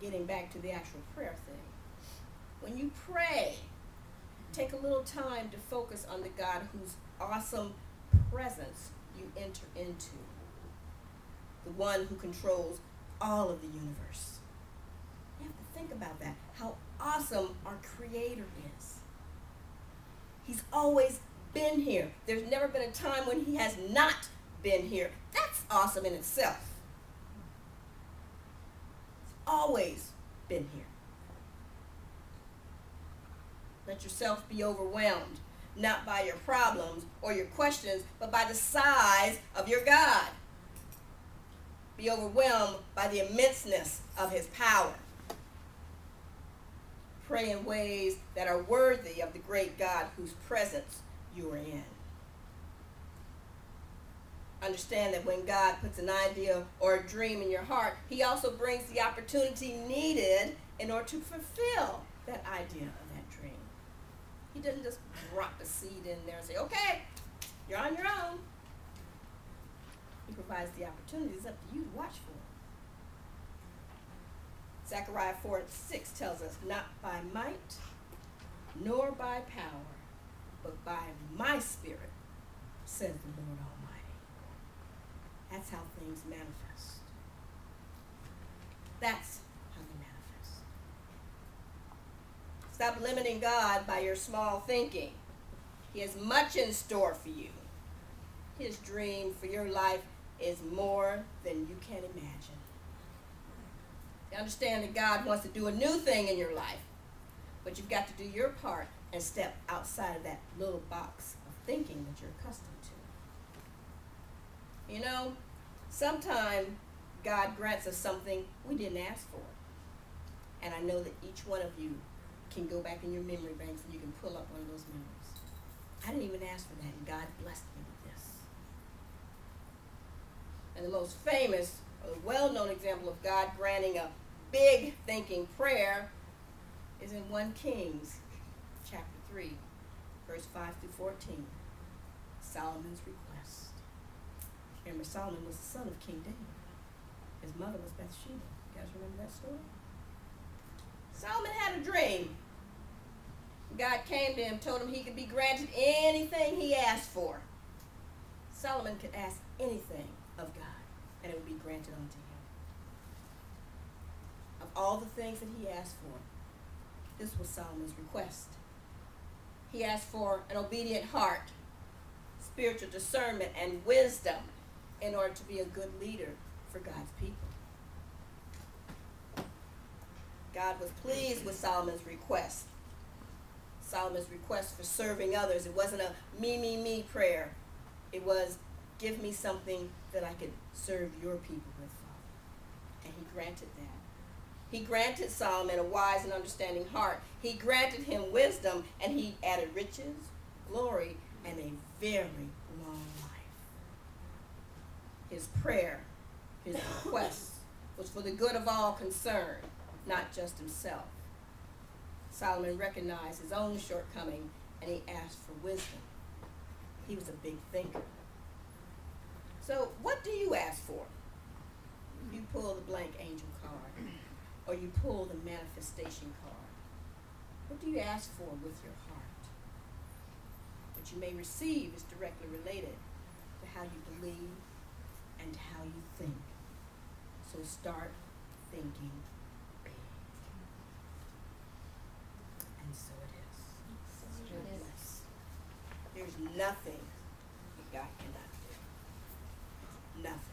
getting back to the actual prayer thing. When you pray, take a little time to focus on the God whose awesome presence you enter into. The one who controls all of the universe. You have to think about that, how awesome our Creator is. He's always been here. There's never been a time when he has not been here. That's awesome in itself. He's always been here. Let yourself be overwhelmed, not by your problems or your questions, but by the size of your God. Be overwhelmed by the immenseness of his power. Pray in ways that are worthy of the great God whose presence you are in. Understand that when God puts an idea or a dream in your heart, he also brings the opportunity needed in order to fulfill that idea of that dream. He doesn't just drop a seed in there and say, okay, you're on your own. He provides the opportunity. It's up to you to watch for it. Zechariah 4:6 tells us, not by might, nor by power, but by my Spirit, says the Lord Almighty. That's how things manifest. That's how they manifest. Stop limiting God by your small thinking. He has much in store for you. His dream for your life is more than you can imagine. You understand that God wants to do a new thing in your life, but you've got to do your part and step outside of that little box of thinking that you're accustomed to. You know, sometimes God grants us something we didn't ask for. And I know that each one of you can go back in your memory banks and you can pull up one of those memories. I didn't even ask for that, and God blessed me with this. And the most famous, or well-known example of God granting a big thinking prayer is in 1 Kings chapter 3, verse 5 through 14. Solomon's request. Remember, Solomon was the son of King David. His mother was Bathsheba. You guys remember that story? Solomon had a dream. God came to him, told him he could be granted anything he asked for. Solomon could ask anything of God, and it would be granted unto him. Of all the things that he asked for, this was Solomon's request. He asked for an obedient heart, spiritual discernment, and wisdom in order to be a good leader for God's people. God was pleased with Solomon's request. Solomon's request for serving others. It wasn't a me prayer. It was, give me something that I could serve your people with, Father. And he granted that. He granted Solomon a wise and understanding heart. He granted him wisdom, and he added riches, glory, and a very long life. His prayer, his request, was for the good of all concerned, not just himself. Solomon recognized his own shortcoming, and he asked for wisdom. He was a big thinker. So what do you ask for? You pull the blank angel card, or you pull the manifestation card. What do you ask for with your heart? What you may receive is directly related to how you believe and how you think. So start thinking big. And so it is. God bless. There's nothing that God cannot do. Nothing.